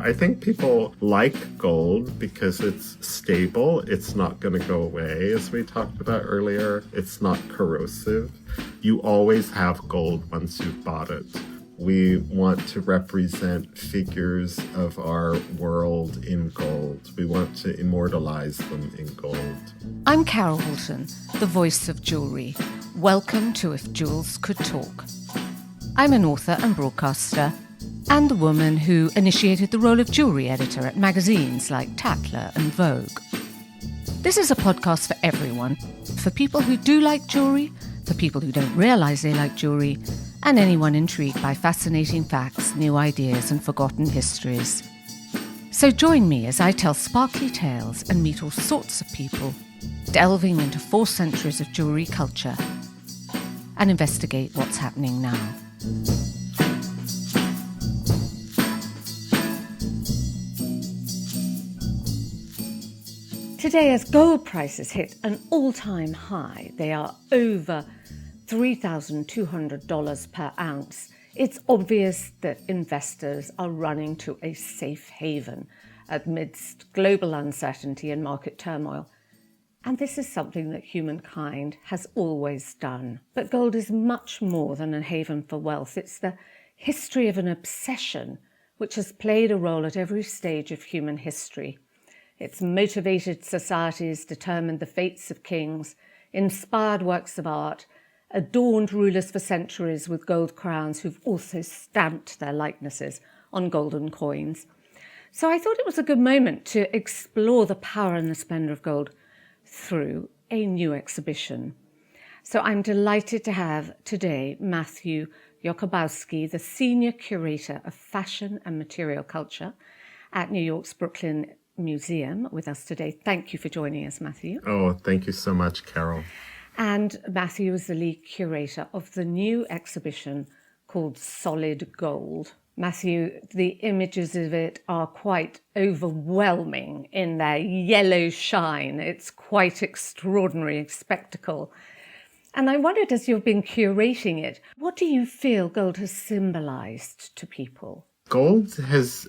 I think people like gold because it's stable. It's not going to go away, as we talked about earlier. It's not corrosive. You always have gold once you've bought it. We want to represent figures of our world in gold. We want to immortalize them in gold. I'm Carol Woolton, the voice of jewellery. Welcome to If Jewels Could Talk. I'm an author and broadcaster, and the woman who initiated the role of jewellery editor at magazines like Tatler and Vogue. This is a podcast for everyone, for people who do like jewellery, for people who don't realise they like jewellery, and anyone intrigued by fascinating facts, new ideas and forgotten histories. So join me as I tell sparkly tales and meet all sorts of people, delving into 4 centuries of jewellery culture and investigate what's happening now. Today, as gold prices hit an all-time high, they are over $3,200 per ounce, it's obvious that investors are running to a safe haven amidst global uncertainty and market turmoil. And this is something that humankind has always done. But gold is much more than a haven for wealth. It's the history of an obsession which has played a role at every stage of human history. It's motivated societies, determined the fates of kings, inspired works of art, adorned rulers for centuries with gold crowns who've also stamped their likenesses on golden coins. So I thought it was a good moment to explore the power and the splendour of gold through a new exhibition. So I'm delighted to have today Matthew Yokobosky, the Senior Curator of Fashion and Material Culture at New York's Brooklyn Museum, with us today. Thank you for joining us, Matthew. Oh, thank you so much, Carol. And Matthew is the lead curator of the new exhibition called Solid Gold. Matthew, the images of it are quite overwhelming in their yellow shine. It's quite extraordinary spectacle. And I wondered, as you've been curating it, what do you feel gold has symbolised to people? Gold has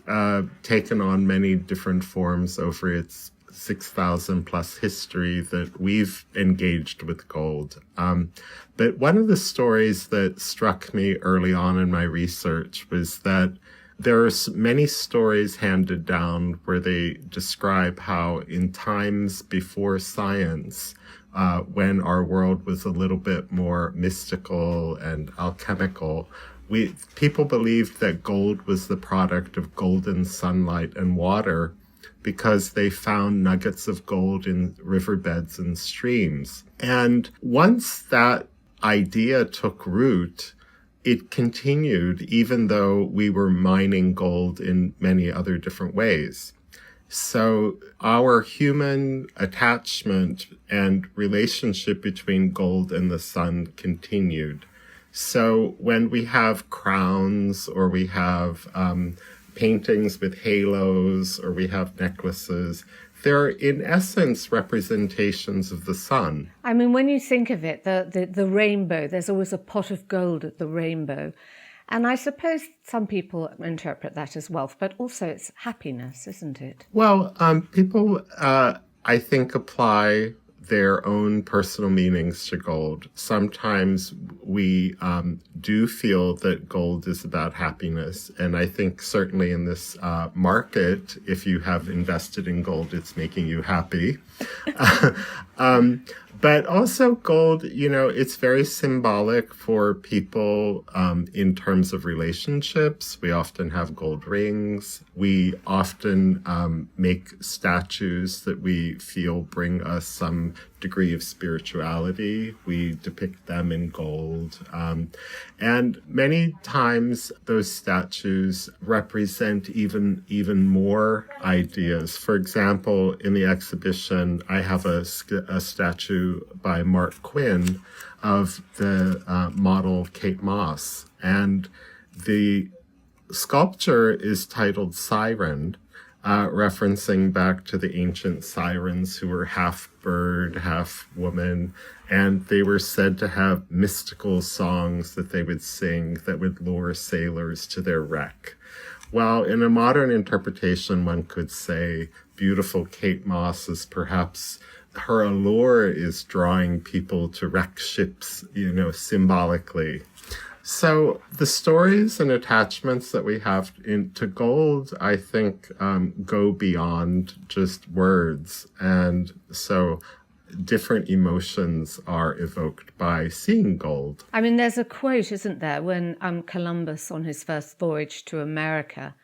taken on many different forms over its 6,000 plus history that we've engaged with gold. But one of the stories that struck me early on in my research was that there are many stories handed down where they describe how in times before science, when our world was a little bit more mystical and alchemical, people believed that gold was the product of golden sunlight and water, because they found nuggets of gold in riverbeds and streams. And once that idea took root, it continued even though we were mining gold in many other different ways. So our human attachment and relationship between gold and the sun continued. So when we have crowns or we have paintings with halos, or we have necklaces, they're in essence representations of the sun. I mean, when you think of it, the rainbow, there's always a pot of gold at the rainbow. And I suppose some people interpret that as wealth, but also it's happiness, isn't it? Well, people, I think, apply their own personal meanings to gold. Sometimes we do feel that gold is about happiness. And I think certainly in this market, if you have invested in gold, it's making you happy. But also gold, it's very symbolic for people in terms of relationships. We often have gold rings. We often make statues that we feel bring us some degree of spirituality. We depict them in gold. And many times those statues represent even more ideas. For example, in the exhibition, I have a statue by Mark Quinn of the model Kate Moss. And the sculpture is titled Siren, referencing back to the ancient sirens who were half bird, half woman, and they were said to have mystical songs that they would sing that would lure sailors to their wreck. Well, in a modern interpretation, one could say beautiful Kate Moss is perhaps her allure is drawing people to wreck ships, symbolically. So the stories and attachments that we have to gold, I think, go beyond just words. And so different emotions are evoked by seeing gold. I mean, there's a quote, isn't there, when Columbus on his first voyage to America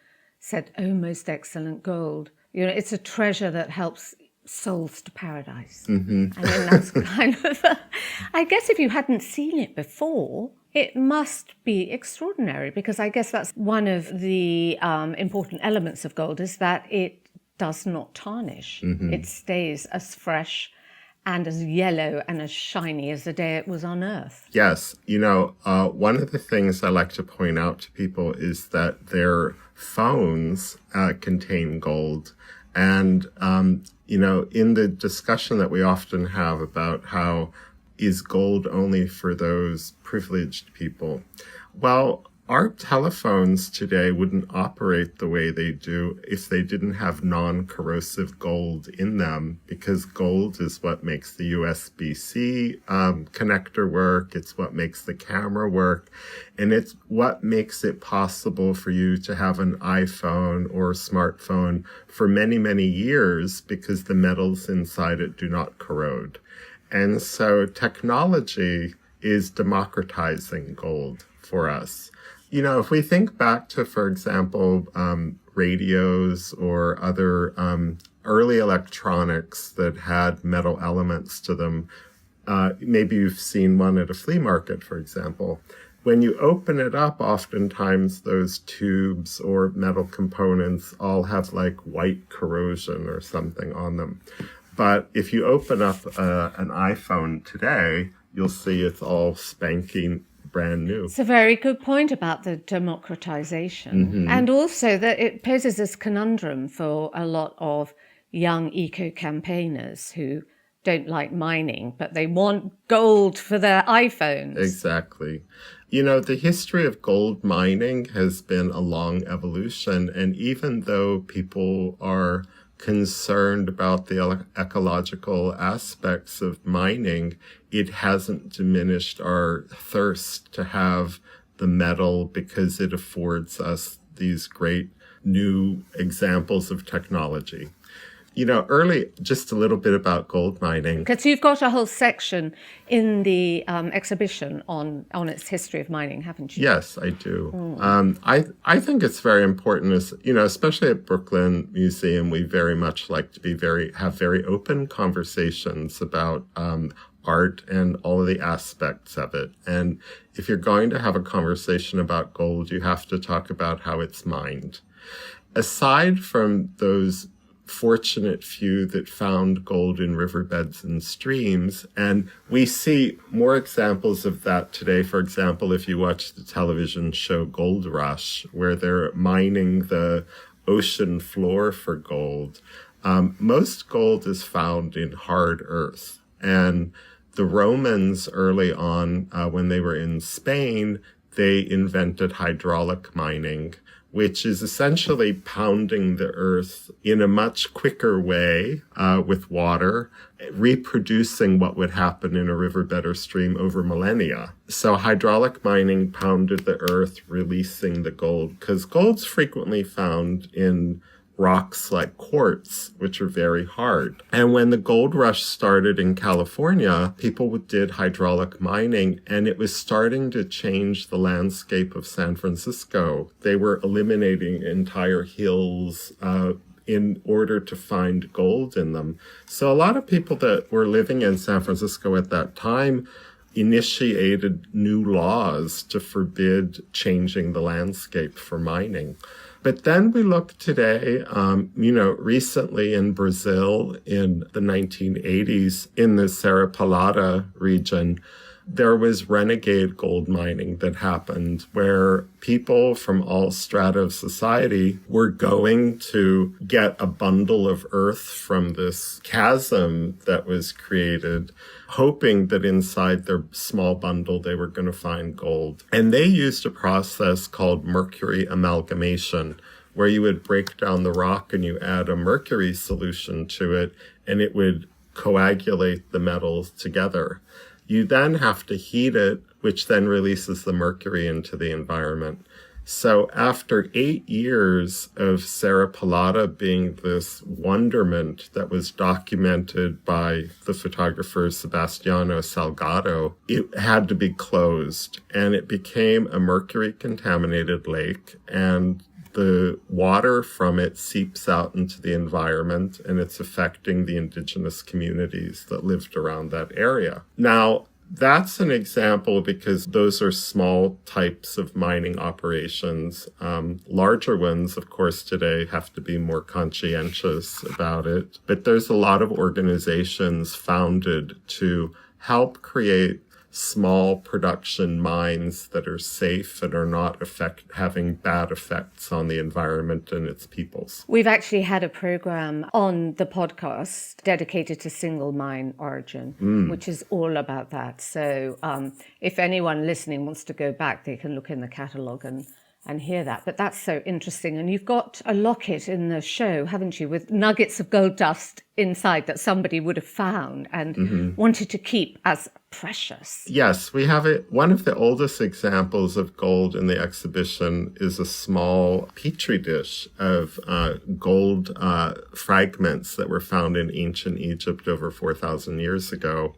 said, "Oh, most excellent gold. It's a treasure that helps souls to paradise." Mm-hmm. I mean, that's kind of, I guess if you hadn't seen it before, it must be extraordinary, because I guess that's one of the important elements of gold, is that it does not tarnish. Mm-hmm. It stays as fresh and as yellow and as shiny as the day it was unearthed. Yes. One of the things I like to point out to people is that their phones contain gold. And, in the discussion that we often have about how is gold only for those privileged people? Well, our telephones today wouldn't operate the way they do if they didn't have non-corrosive gold in them, because gold is what makes the USB-C connector work. It's what makes the camera work. And it's what makes it possible for you to have an iPhone or a smartphone for many, many years, because the metals inside it do not corrode. And so technology is democratizing gold for us. If we think back to, for example, radios or other early electronics that had metal elements to them, maybe you've seen one at a flea market, for example. When you open it up, oftentimes those tubes or metal components all have like white corrosion or something on them. But if you open up an iPhone today, you'll see it's all spanking brand new. It's a very good point about the democratization. Mm-hmm. And also that it poses this conundrum for a lot of young eco-campaigners who don't like mining, but they want gold for their iPhones. Exactly. The history of gold mining has been a long evolution. And even though people are concerned about the ecological aspects of mining, it hasn't diminished our thirst to have the metal, because it affords us these great new examples of technology. Just a little bit about gold mining. Because you've got a whole section in the exhibition on its history of mining, haven't you? Yes, I do. I think it's very important, especially at Brooklyn Museum, we very much like to have very open conversations about art and all of the aspects of it. And if you're going to have a conversation about gold, you have to talk about how it's mined. Aside from those fortunate few that found gold in riverbeds and streams, and we see more examples of that today. For example, if you watch the television show Gold Rush, where they're mining the ocean floor for gold, most gold is found in hard earth. And the Romans early on, when they were in Spain, they invented hydraulic mining, which is essentially pounding the earth in a much quicker way with water, reproducing what would happen in a riverbed or stream over millennia. So hydraulic mining pounded the earth, releasing the gold, because gold's frequently found in rocks like quartz, which are very hard. And when the gold rush started in California, people did hydraulic mining, and it was starting to change the landscape of San Francisco. They were eliminating entire hills in order to find gold in them. So a lot of people that were living in San Francisco at that time initiated new laws to forbid changing the landscape for mining. But then we look today, recently in Brazil in the 1980s, in the Serra Pelada region, there was renegade gold mining that happened where people from all strata of society were going to get a bundle of earth from this chasm that was created, hoping that inside their small bundle they were going to find gold. And they used a process called mercury amalgamation, where you would break down the rock and you add a mercury solution to it, and it would coagulate the metals together. You then have to heat it, which then releases the mercury into the environment. So after 8 years of Serra Pelada being this wonderment that was documented by the photographer Sebastiano Salgado, it had to be closed, and it became a mercury-contaminated lake, and the water from it seeps out into the environment, and it's affecting the indigenous communities that lived around that area. Now, that's an example because those are small types of mining operations. Larger ones, of course, today have to be more conscientious about it. But there's a lot of organizations founded to help create small production mines that are safe and are not having bad effects on the environment and its peoples. We've actually had a program on the podcast dedicated to single mine origin, which is all about that. So if anyone listening wants to go back, they can look in the catalogue and hear that. But that's so interesting. And you've got a locket in the show, haven't you, with nuggets of gold dust inside that somebody would have found and wanted to keep as precious. Yes, we have it. One of the oldest examples of gold in the exhibition is a small petri dish of gold fragments that were found in ancient Egypt over 4,000 years ago.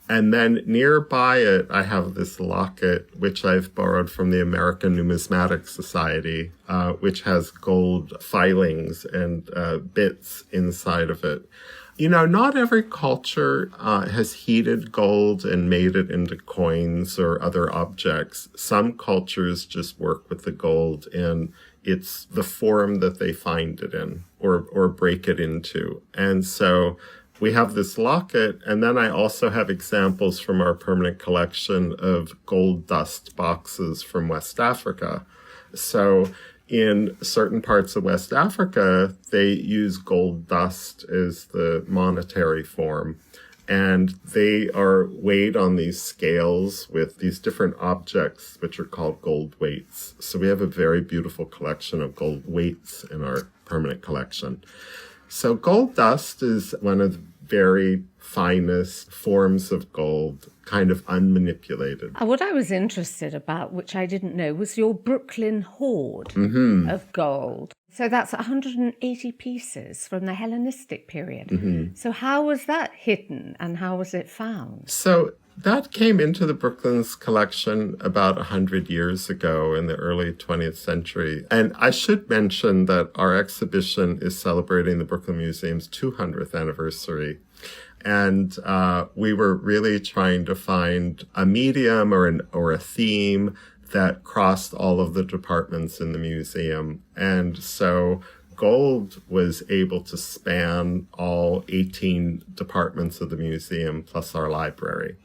And then nearby it, I have this locket, which I've borrowed from the American Numismatic Society, which has gold filings and bits inside of it. You know, not every culture has heated gold and made it into coins or other objects. Some cultures just work with the gold in it's the form that they find it in or break it into. And so we have this locket, and then I also have examples from our permanent collection of gold dust boxes from West Africa. So in certain parts of West Africa, they use gold dust as the monetary form, and they are weighed on these scales with these different objects, which are called gold weights. So we have a very beautiful collection of gold weights in our permanent collection. So gold dust is one of the very finest forms of gold, kind of unmanipulated. What I was interested about, which I didn't know, was your Brooklyn hoard of gold. So that's 180 pieces from the Hellenistic period. So how was that hidden and how was it found? So that came into the Brooklyn's collection about 100 years ago in the early 20th century. And I should mention that our exhibition is celebrating the Brooklyn Museum's 200th anniversary. And we were really trying to find a medium or a theme that crossed all of the departments in the museum. And so gold was able to span all 18 departments of the museum plus our library.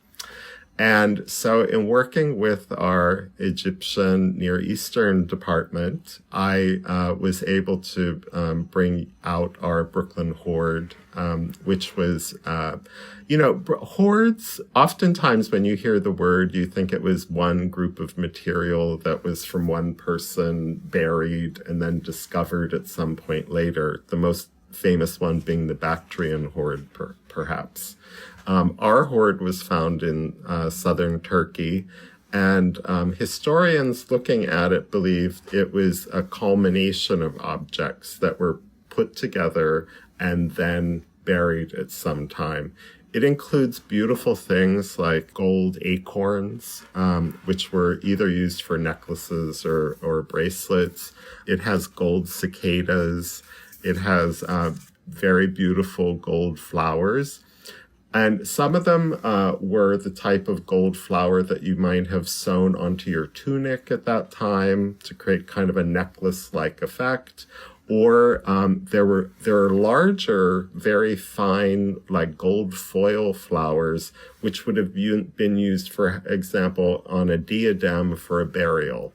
And so in working with our Egyptian Near Eastern department, I was able to bring out our Brooklyn hoard, which was, hoards, oftentimes when you hear the word, you think it was one group of material that was from one person buried and then discovered at some point later, the most famous one being the Bactrian hoard, perhaps. Our hoard was found in southern Turkey, and historians looking at it believed it was a culmination of objects that were put together and then buried at some time. It includes beautiful things like gold acorns, which were either used for necklaces or bracelets. It has gold cicadas. It has very beautiful gold flowers. And some of them were the type of gold flower that you might have sewn onto your tunic at that time to create kind of a necklace-like effect. Or there are larger, very fine, like gold foil flowers, which would have been used, for example, on a diadem for a burial.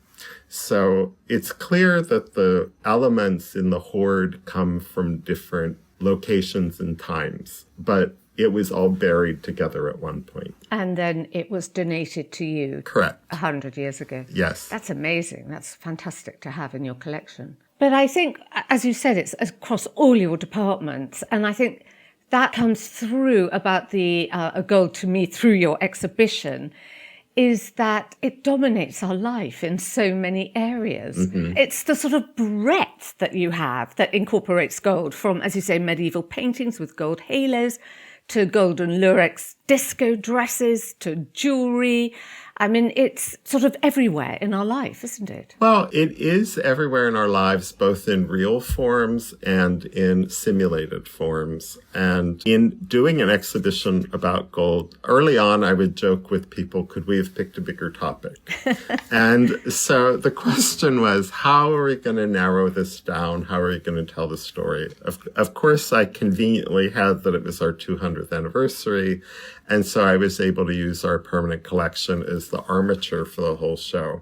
So it's clear that the elements in the hoard come from different locations and times, but it was all buried together at one point. And then it was donated to you. Correct. 100 years ago. Yes. That's amazing. That's fantastic to have in your collection. But I think, as you said, it's across all your departments. And I think that comes through about the gold to me through your exhibition, is that it dominates our life in so many areas. Mm-hmm. It's the sort of breadth that you have that incorporates gold, from, as you say, medieval paintings with gold halos to golden lurex disco dresses to jewelry. I mean, it's sort of everywhere in our life, isn't it? Well, it is everywhere in our lives, both in real forms and in simulated forms. And in doing an exhibition about gold, early on, I would joke with people, could we have picked a bigger topic? And so the question was, how are we going to narrow this down? How are we going to tell the story? Of course, I conveniently had that it was our 200th anniversary. And so I was able to use our permanent collection as the armature for the whole show.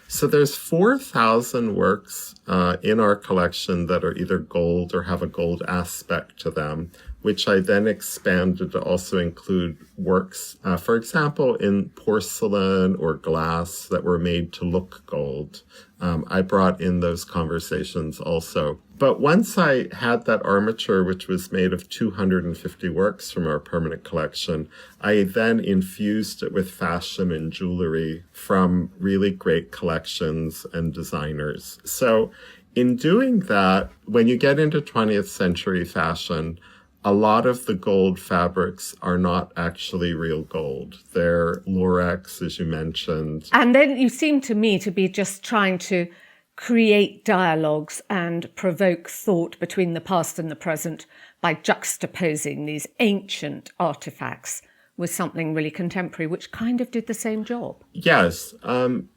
So there's 4,000 works in our collection that are either gold or have a gold aspect to them, which I then expanded to also include works, for example, in porcelain or glass that were made to look gold. I brought in those conversations also. But once I had that armature, which was made of 250 works from our permanent collection, I then infused it with fashion and jewelry from really great collections and designers. So in doing that, when you get into 20th century fashion, a lot of the gold fabrics are not actually real gold. They're lurex, as you mentioned. And then you seem to me to be just trying to create dialogues and provoke thought between the past and the present by juxtaposing these ancient artifacts with something really contemporary, which kind of did the same job. Yes,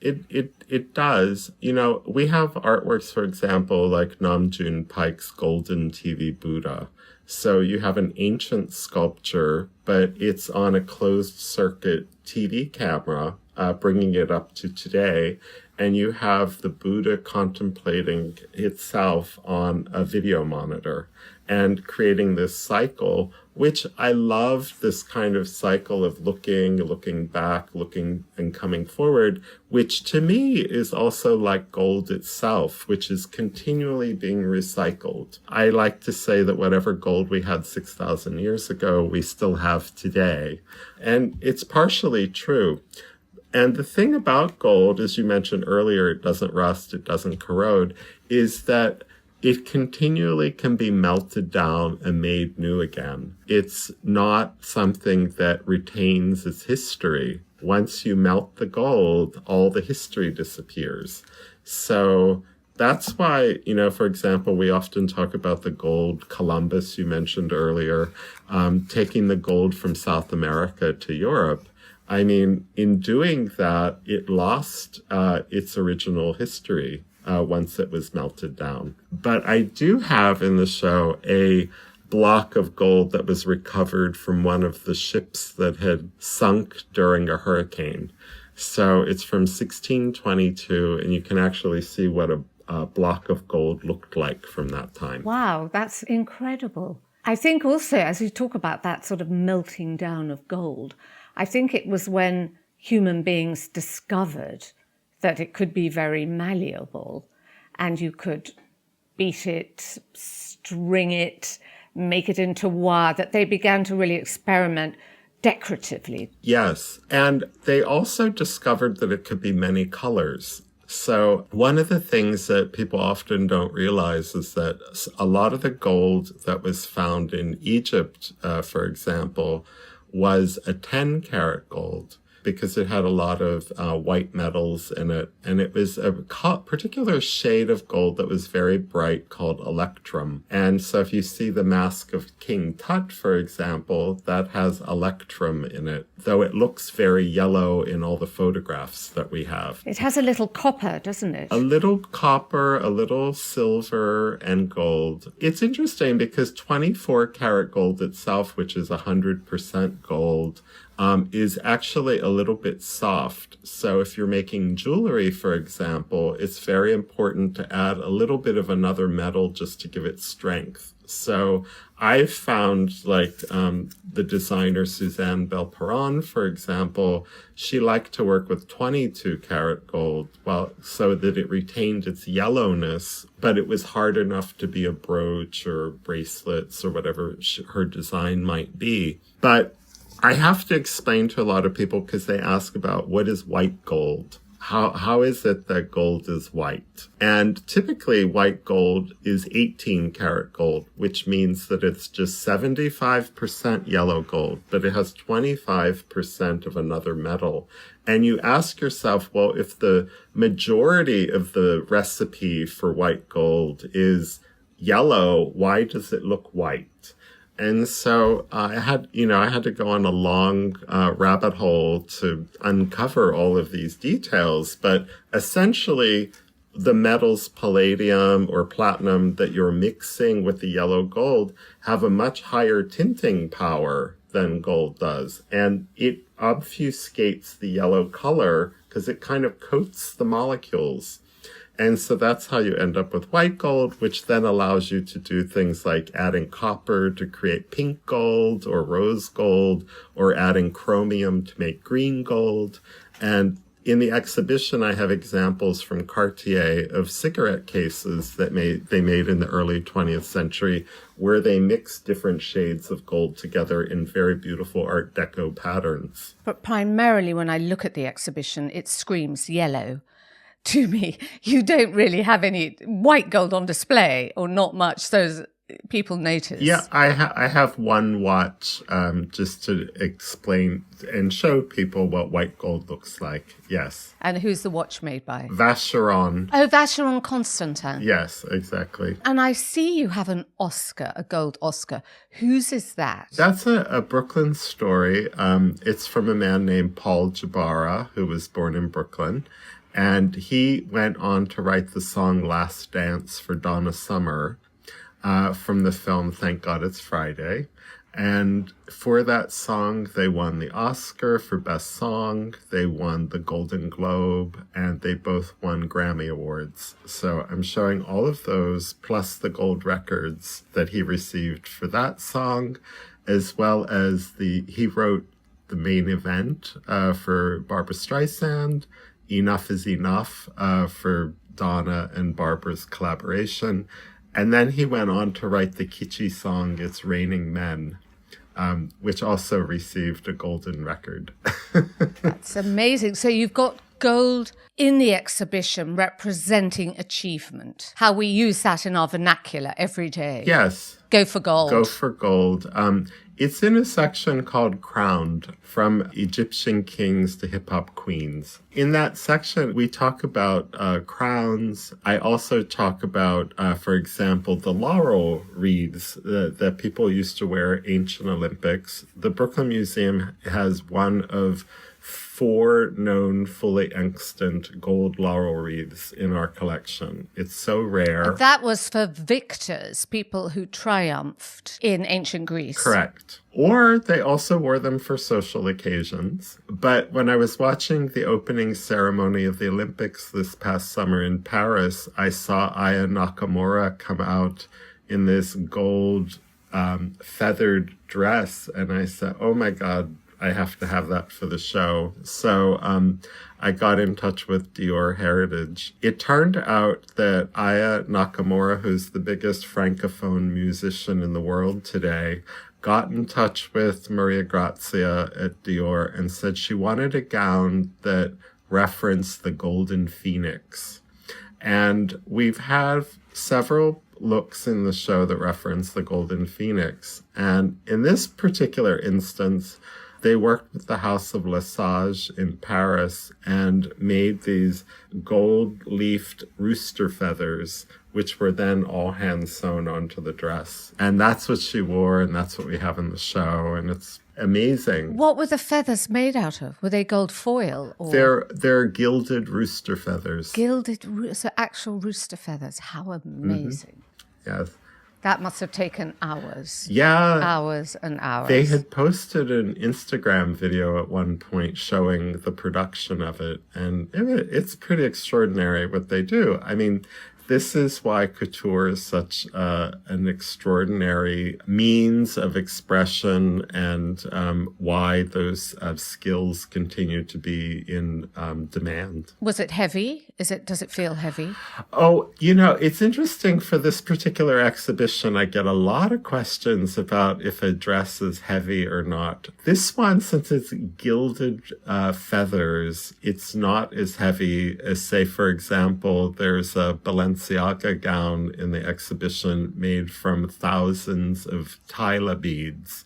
it does. You know, we have artworks, for example, like Namjoon Paik's Golden TV Buddha. So you have an ancient sculpture, but it's on a closed circuit TV camera, bringing it up to today. And you have the Buddha contemplating itself on a video monitor and creating this cycle, which I love, this kind of cycle of looking back, looking and coming forward, which to me is also like gold itself, which is continually being recycled. I like to say that whatever gold we had 6,000 years ago, we still have today. And it's partially true. And the thing about gold, as you mentioned earlier, it doesn't rust, it doesn't corrode, is that it continually can be melted down and made new again. It's not something that retains its history. Once you melt the gold, all the history disappears. So that's why, you know, for example, we often talk about the gold Columbus you mentioned earlier, taking the gold from South America to Europe. I mean, in doing that, it lost its original history once it was melted down. But I do have in the show a block of gold that was recovered from one of the ships that had sunk during a hurricane. So it's from 1622, and you can actually see what a block of gold looked like from that time. Wow, that's incredible. I think also, as you talk about that sort of melting down of gold, I think it was when human beings discovered that it could be very malleable and you could beat it, string it, make it into wire, that they began to really experiment decoratively. Yes, and they also discovered that it could be many colors. So one of the things that people often don't realize is that a lot of the gold that was found in Egypt, for example, was a 10-karat gold because it had a lot of white metals in it. And it was a particular shade of gold that was very bright called electrum. And so if you see the mask of King Tut, for example, that has electrum in it, though it looks very yellow in all the photographs that we have. It has a little copper, doesn't it? A little copper, a little silver, and gold. It's interesting because 24-karat gold itself, which is 100% gold, is actually a little bit soft. So if you're making jewelry, for example, it's very important to add a little bit of another metal just to give it strength. So I've found, like, the designer Suzanne Belperon, for example, she liked to work with 22 karat gold, well, so that it retained its yellowness, but it was hard enough to be a brooch or bracelets or whatever her design might be. But I have to explain to a lot of people, because they ask about what is white gold. How is it that gold is white? And typically white gold is 18 karat gold, which means that it's just 75% yellow gold, but it has 25% of another metal. And you ask yourself, well, if the majority of the recipe for white gold is yellow, why does it look white? And so I had to go on a long rabbit hole to uncover all of these details. But essentially, the metals palladium or platinum that you're mixing with the yellow gold have a much higher tinting power than gold does. And it obfuscates the yellow color because it kind of coats the molecules. And so that's how you end up with white gold, which then allows you to do things like adding copper to create pink gold or rose gold, or adding chromium to make green gold. And in the exhibition, I have examples from Cartier of cigarette cases that they made in the early 20th century, where they mixed different shades of gold together in very beautiful Art Deco patterns. But primarily when I look at the exhibition, it screams yellow to me. You don't really have any white gold on display, or not much, so people notice. Yeah, I have one watch just to explain and show people what white gold looks like. Yes. And who's the watch made by? Vacheron. Oh, Vacheron Constantin. Yes, exactly. And I see you have an Oscar, a gold Oscar. Whose is that? That's a Brooklyn story. It's from a man named Paul Jabara, who was born in Brooklyn. And he went on to write the song Last Dance for Donna Summer from the film Thank God It's Friday. And for that song, they won the Oscar for Best Song, they won the Golden Globe, and they both won Grammy Awards. So I'm showing all of those, plus the gold records that he received for that song, as well as he wrote the main event for Barbra Streisand, Enough is Enough for Donna and Barbara's collaboration. And then he went on to write the kitschy song It's Raining Men, which also received a golden record. That's amazing. So you've got gold in the exhibition representing achievement, how we use that in our vernacular every day. Yes. Go for gold. Go for gold. It's in a section called Crowned, from Egyptian kings to hip-hop queens. In that section, we talk about crowns. I also talk about, for example, the laurel wreaths that people used to wear at ancient Olympics. The Brooklyn Museum has one of 4 known fully extant gold laurel wreaths in our collection. It's so rare. That was for victors, people who triumphed in ancient Greece. Correct. Or they also wore them for social occasions. But when I was watching the opening ceremony of the Olympics this past summer in Paris, I saw Aya Nakamura come out in this gold feathered dress. And I said, oh my God, I have to have that for the show. So I got in touch with Dior Heritage. It turned out that Aya Nakamura, who's the biggest Francophone musician in the world today, got in touch with Maria Grazia at Dior and said she wanted a gown that referenced the Golden Phoenix. And we've had several looks in the show that reference the Golden Phoenix. And in this particular instance, they worked with the House of Lesage in Paris and made these gold-leafed rooster feathers, which were then all hand-sewn onto the dress. And that's what she wore, and that's what we have in the show, and it's amazing. What were the feathers made out of? Were they gold foil? Or? They're gilded rooster feathers. So actual rooster feathers. How amazing. Mm-hmm. Yes. That must have taken hours. Yeah. Hours and hours. They had posted an Instagram video at one point showing the production of it, and it's pretty extraordinary what they do. I mean, this is why couture is such an extraordinary means of expression, and why those skills continue to be in demand. Was it heavy? Does it feel heavy? Oh, it's interesting. For this particular exhibition, I get a lot of questions about if a dress is heavy or not. This one, since it's gilded feathers, it's not as heavy as, say, for example, there's a Balenciaga gown in the exhibition made from thousands of Tyla beads.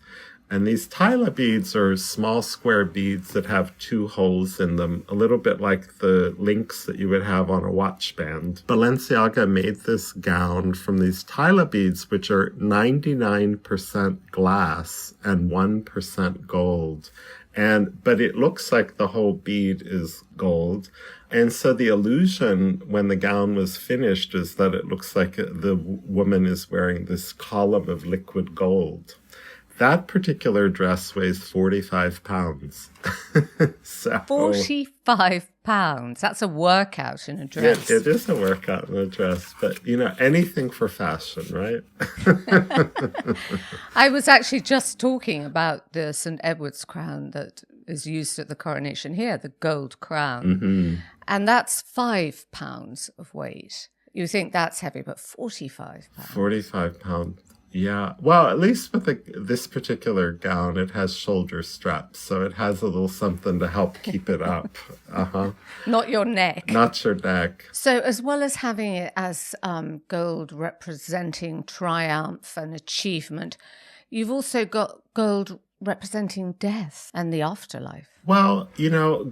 And these Tyla beads are small square beads that have 2 holes in them, a little bit like the links that you would have on a watch band. Balenciaga made this gown from these Tyla beads, which are 99% glass and 1% gold. But it looks like the whole bead is gold. And so the illusion when the gown was finished is that it looks like the woman is wearing this column of liquid gold. That particular dress weighs 45 pounds. 45 pounds? That's a workout in a dress. It is a workout in a dress, but, anything for fashion, right? I was actually just talking about the St. Edward's crown that is used at the coronation here, the gold crown. Mm-hmm. And that's 5 pounds of weight. You think that's heavy, but 45 pounds. 45 pounds. Yeah. Well, at least with this particular gown, it has shoulder straps, so it has a little something to help keep it up. Uh-huh. Not your neck. Not your neck. So as well as having it as gold representing triumph and achievement, you've also got gold representing death and the afterlife. Well,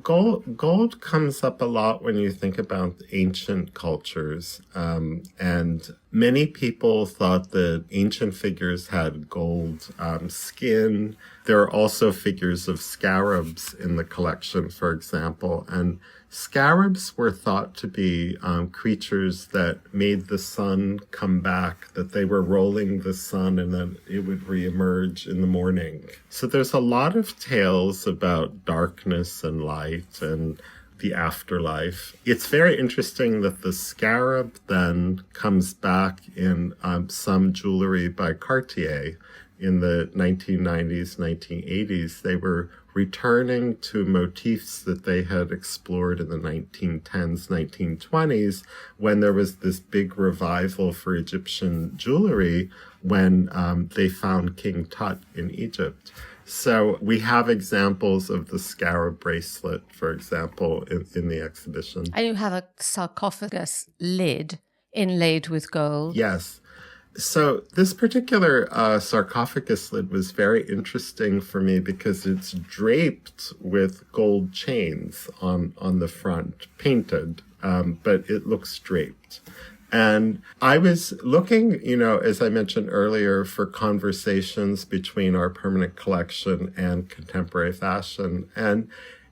gold comes up a lot when you think about ancient cultures. And many people thought that ancient figures had gold skin. There are also figures of scarabs in the collection, for example. And scarabs were thought to be creatures that made the sun come back, that they were rolling the sun and then it would reemerge in the morning. So there's a lot of tales about darkness and light and the afterlife. It's very interesting that the scarab then comes back in some jewelry by Cartier in the 1990s, 1980s. They were returning to motifs that they had explored in the 1910s, 1920s, when there was this big revival for Egyptian jewelry when they found King Tut in Egypt. So we have examples of the scarab bracelet, for example, in the exhibition. And you have a sarcophagus lid inlaid with gold. Yes. So this particular sarcophagus lid was very interesting for me because it's draped with gold chains on the front, painted, but it looks draped. And I was looking, as I mentioned earlier, for conversations between our permanent collection and contemporary fashion. And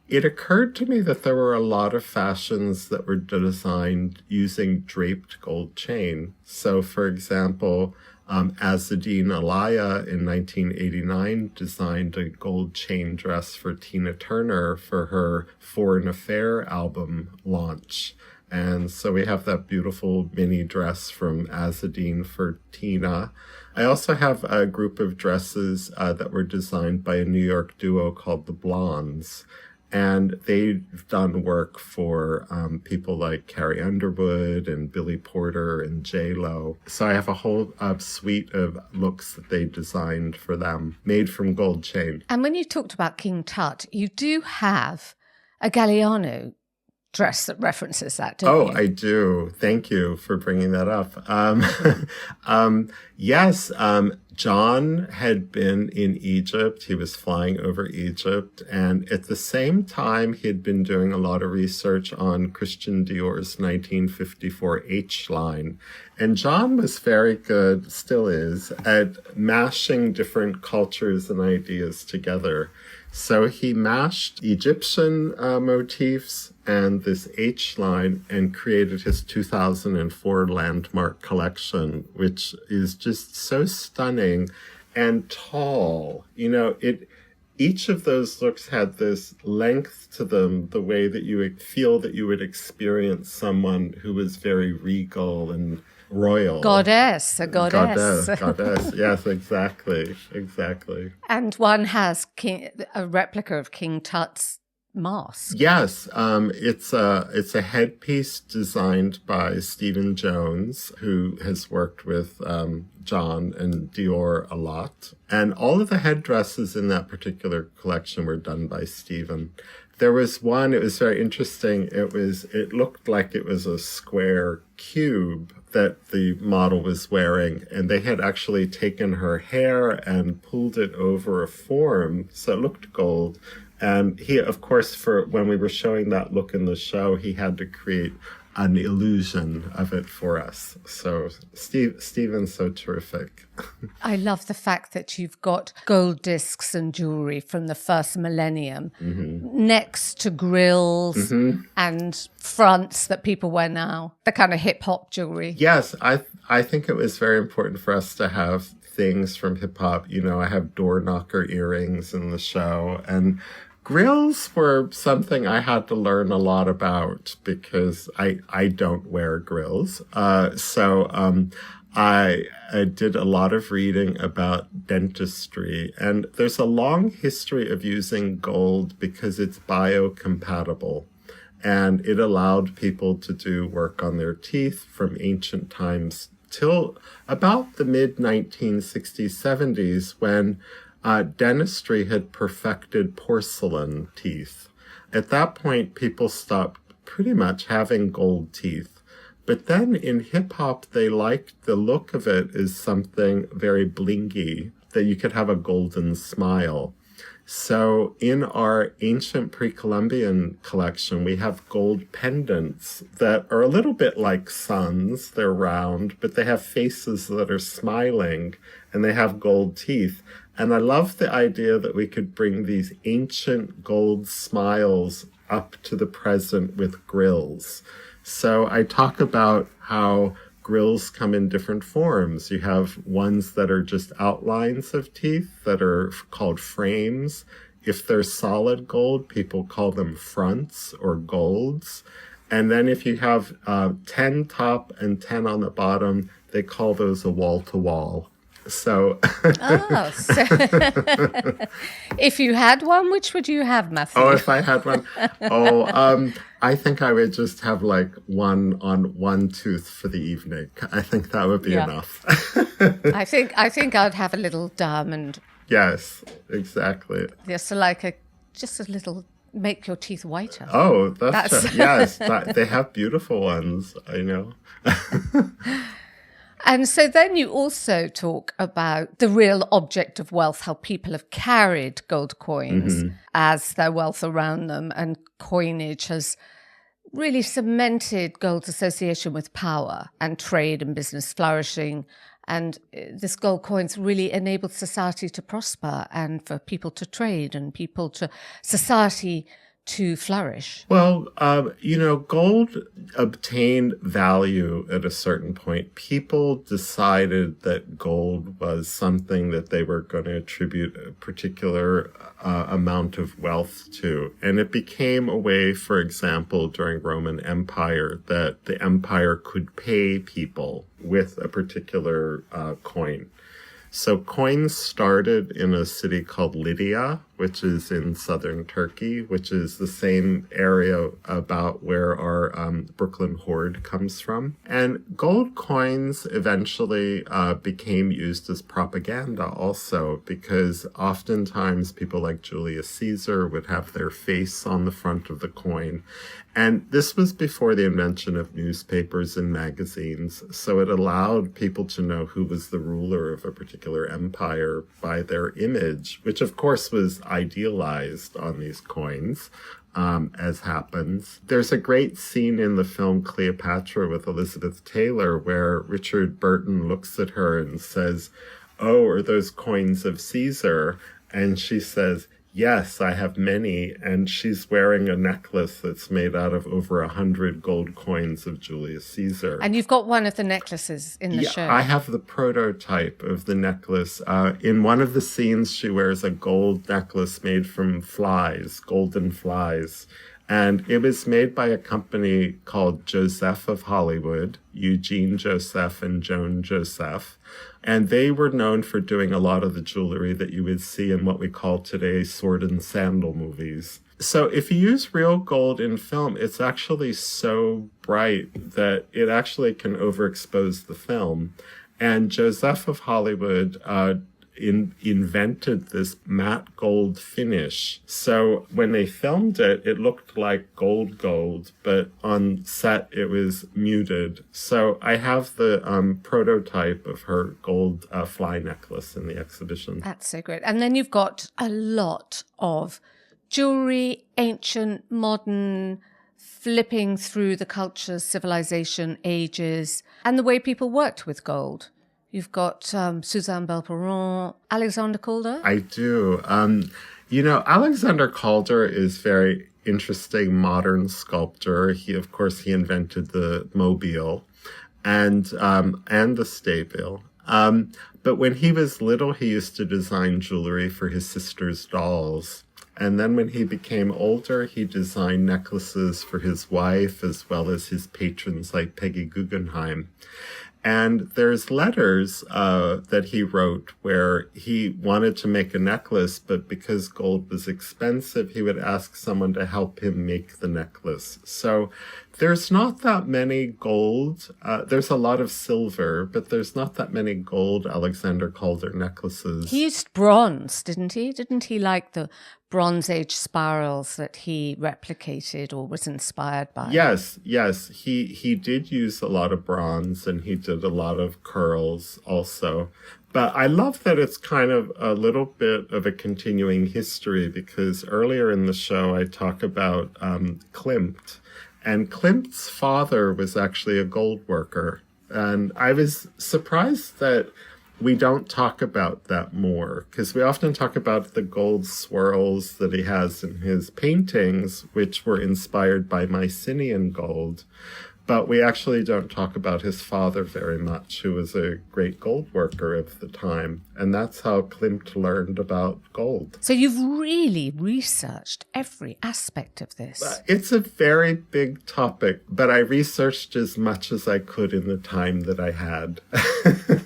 it occurred to me that there were a lot of fashions that were designed using draped gold chain. So, for example, Azzedine Alaïa in 1989 designed a gold chain dress for Tina Turner for her Foreign Affair album launch. And so we have that beautiful mini dress from Azzedine for Tina. I also have a group of dresses that were designed by a New York duo called the Blondes. And they've done work for people like Carrie Underwood and Billy Porter and J-Lo. So I have a whole suite of looks that they designed for them, made from gold chain. And when you talked about King Tut, you do have a Galliano dress that references that, don't you? Oh, I do. Thank you for bringing that up. Yes, John had been in Egypt. He was flying over Egypt. And at the same time, he had been doing a lot of research on Christian Dior's 1954 H line. And John was very good, still is, at mashing different cultures and ideas together. So he mashed Egyptian motifs and this H line and created his 2004 landmark collection, which is just so stunning and tall. Each of those looks had this length to them, the way that you would feel that you would experience someone who was very regal and royal. A goddess. Goddess. Yes, exactly. And one has a replica of King Tut's mask. Yes, it's a headpiece designed by Stephen Jones, who has worked with John and Dior a lot. And all of the headdresses in that particular collection were done by Stephen. There was one, it was very interesting. It looked like it was a square cube that the model was wearing, and they had actually taken her hair and pulled it over a form, so it looked gold. And he, of course, for when we were showing that look in the show, he had to create an illusion of it for us. So Stephen's so terrific. I love the fact that you've got gold discs and jewelry from the first millennium next to grills and fronts that people wear now, the kind of hip hop jewelry. Yes, I think it was very important for us to have things from hip hop. I have door knocker earrings in the show, and grills were something I had to learn a lot about because I don't wear grills. So I did a lot of reading about dentistry, and there's a long history of using gold because it's biocompatible. And it allowed people to do work on their teeth from ancient times till about the mid-1960s, 70s, when dentistry had perfected porcelain teeth. At that point, people stopped pretty much having gold teeth. But then in hip-hop, they liked the look of it as something very blingy, that you could have a golden smile. So in our ancient pre-Columbian collection, we have gold pendants that are a little bit like suns. They're round, but they have faces that are smiling, and they have gold teeth. And I love the idea that we could bring these ancient gold smiles up to the present with grills. So I talk about how grills come in different forms. You have ones that are just outlines of teeth that are called frames. If they're solid gold, people call them fronts or golds. And then if you have 10 top and 10 on the bottom, they call those a wall-to-wall. So, if you had one, which would you have, Matthew? Oh, if I had one? I think I would just have like one on one tooth for the evening. I think that would be enough. I think I'd have a little diamond. Yes, exactly. Just like a little, make your teeth whiter. Oh, that's yes. They have beautiful ones. I know. And so then you also talk about the real object of wealth, how people have carried gold coins as their wealth around them, and coinage has really cemented gold's association with power and trade and business flourishing. And this gold coins really enabled society to prosper and for people to trade and society to flourish. Well, gold obtained value at a certain point. People decided that gold was something that they were going to attribute a particular amount of wealth to. And it became a way, for example, during Roman Empire, that the empire could pay people with a particular coin. So coins started in a city called Lydia, which is in southern Turkey, which is the same area about where our Brooklyn hoard comes from. And gold coins eventually became used as propaganda also, because oftentimes people like Julius Caesar would have their face on the front of the coin. And this was before the invention of newspapers and magazines, so it allowed people to know who was the ruler of a particular empire by their image, which of course was idealized on these coins, as happens. There's a great scene in the film Cleopatra with Elizabeth Taylor where Richard Burton looks at her and says, "Oh, are those coins of Caesar?" And she says, Yes, I have many, and she's wearing a necklace that's made out of over 100 gold coins of Julius Caesar. And you've got one of the necklaces in the show. I have the prototype of the necklace. In one of the scenes, she wears a gold necklace made from flies, golden flies. And it was made by a company called Joseph of Hollywood, Eugene Joseph and Joan Joseph. And they were known for doing a lot of the jewelry that you would see in what we call today sword and sandal movies. So if you use real gold in film, it's actually so bright that it actually can overexpose the film. And Joseph of Hollywood invented this matte gold finish. So when they filmed it, it looked like gold, but on set it was muted. So I have the prototype of her gold fly necklace in the exhibition. That's so great. And then you've got a lot of jewelry, ancient, modern, flipping through the cultures, civilization, ages, and the way people worked with gold. You've got Suzanne Belperon, Alexander Calder. I do. Alexander Calder is very interesting modern sculptor. He invented the mobile and the stay-bill. But when he was little, he used to design jewelry for his sister's dolls. And then when he became older, he designed necklaces for his wife as well as his patrons like Peggy Guggenheim. And there's letters that he wrote where he wanted to make a necklace, but because gold was expensive, he would ask someone to help him make the necklace. So there's not that many gold. There's a lot of silver, but there's not that many gold Alexander Calder necklaces. He used bronze, didn't he? Didn't he like the Bronze Age spirals that he replicated or was inspired by? Yes. He did use a lot of bronze, and he did a lot of curls also. But I love that it's kind of a little bit of a continuing history, because earlier in the show I talk about Klimt. And Klimt's father was actually a gold worker. And I was surprised that we don't talk about that more, because we often talk about the gold swirls that he has in his paintings, which were inspired by Mycenaean gold. But we actually don't talk about his father very much, who was a great gold worker of the time. And that's how Klimt learned about gold. So you've really researched every aspect of this. It's a very big topic, but I researched as much as I could in the time that I had.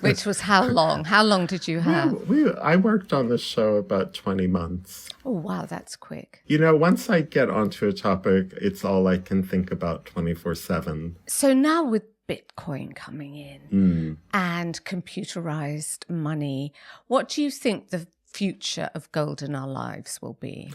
Which was how long? How long did you have? I worked on the show about 20 months. Oh, wow, that's quick. Once I get onto a topic, it's all I can think about 24/7. So now with Bitcoin coming in and computerized money, what do you think the future of gold in our lives will be?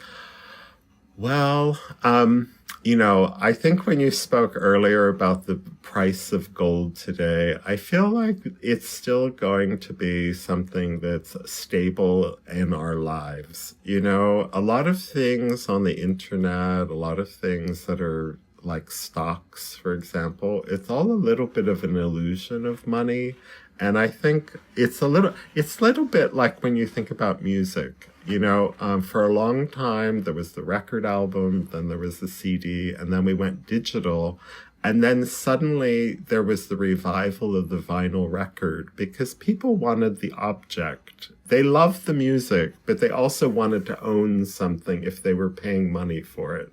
Well, I think when you spoke earlier about the price of gold today, I feel like it's still going to be something that's stable in our lives. A lot of things on the internet, a lot of things that are like stocks, for example, it's all a little bit of an illusion of money. And I think it's a little bit like when you think about music. For a long time, there was the record album, then there was the CD, and then we went digital. And then suddenly there was the revival of the vinyl record, because people wanted the object. They loved the music, but they also wanted to own something if they were paying money for it.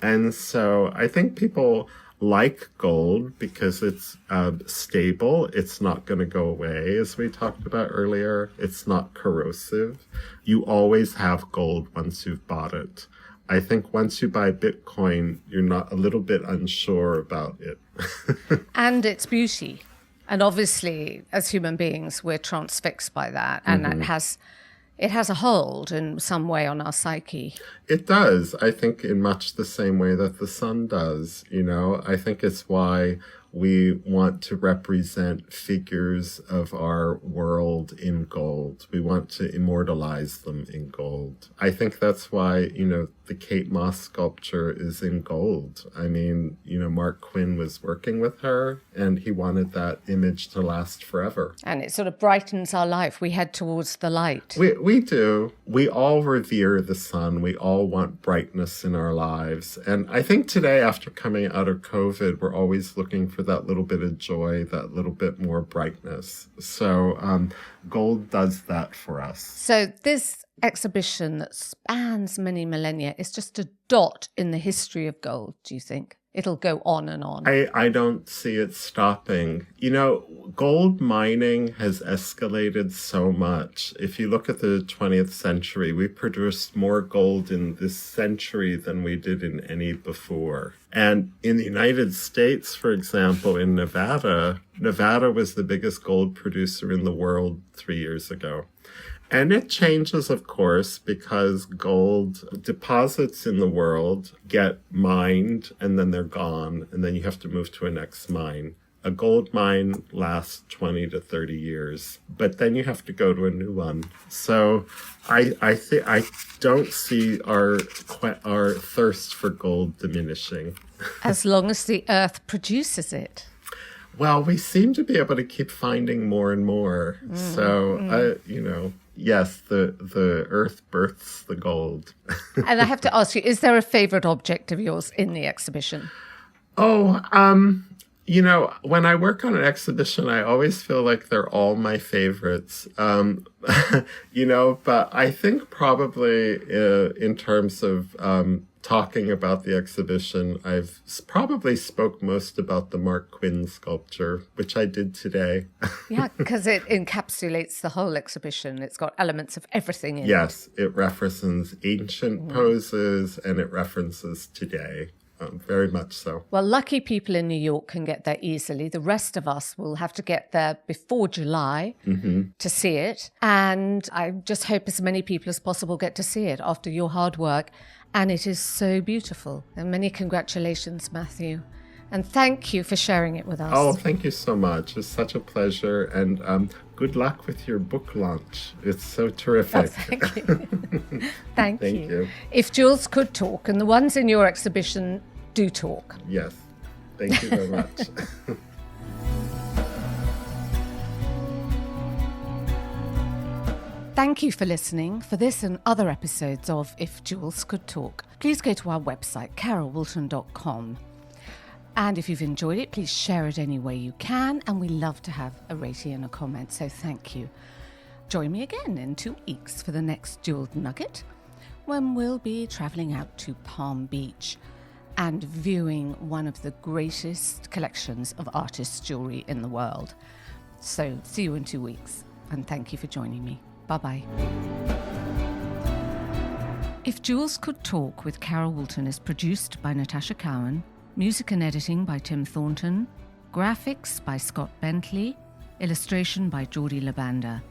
And so I think people like gold because it's stable. It's not going to go away, as we talked about earlier. It's not corrosive. You always have gold once you've bought it. I think once you buy Bitcoin, you're not a little bit unsure about it. And its beauty. And obviously, as human beings, we're transfixed by that. And it has a hold in some way on our psyche. It does. I think in much the same way that the sun does, I think it's why we want to represent figures of our world in gold. We want to immortalize them in gold. I think that's why, the Kate Moss sculpture is in gold. I mean, Mark Quinn was working with her and he wanted that image to last forever. And it sort of brightens our life. We head towards the light. We do. We all revere the sun. We all want brightness in our lives. And I think today, after coming out of COVID, we're always looking for that little bit of joy, that little bit more brightness. So gold does that for us. So this exhibition that spans many millennia is just a dot in the history of gold, do you think? It'll go on and on. I don't see it stopping. Gold mining has escalated so much. If you look at the 20th century, we produced more gold in this century than we did in any before. And in the United States, for example, in Nevada was the biggest gold producer in the world 3 years ago. And it changes, of course, because gold deposits in the world get mined and then they're gone, and then you have to move to a next mine. A gold mine lasts 20 to 30 years, but then you have to go to a new one. So I don't see our thirst for gold diminishing. As long as the earth produces it. Well, we seem to be able to keep finding more and more. So, yes, the earth births the gold. And I have to ask you, is there a favorite object of yours in the exhibition? When I work on an exhibition, I always feel like they're all my favorites. But I think probably in terms of talking about the exhibition, I've probably spoke most about the Mark Quinn sculpture, which I did today. Yeah, because it encapsulates the whole exhibition. It's got elements of everything in it. Yes, it references ancient poses and it references today. Very much so. Well, lucky people in New York can get there easily. The rest of us will have to get there before July to see it. And I just hope as many people as possible get to see it after your hard work. And it is so beautiful. And many congratulations, Matthew. And thank you for sharing it with us. Oh, thank you so much. It's such a pleasure. And good luck with your book launch. It's so terrific. Oh, thank you. Thank you. You. If jewels could talk, and the ones in your exhibition do talk. Yes. Thank you very much. Thank you for listening. For this and other episodes of If Jewels Could Talk, please go to our website, carolwoolton.com. And if you've enjoyed it, please share it any way you can. And we love to have a rating and a comment, so thank you. Join me again in 2 weeks for the next Jeweled Nugget, when we'll be travelling out to Palm Beach and viewing one of the greatest collections of artists' jewellery in the world. So see you in 2 weeks, and thank you for joining me. Bye-bye. If Jewels Could Talk with Carol Woolton is produced by Natasha Cowan, music and editing by Tim Thornton, graphics by Scott Bentley, illustration by Jordi Labanda.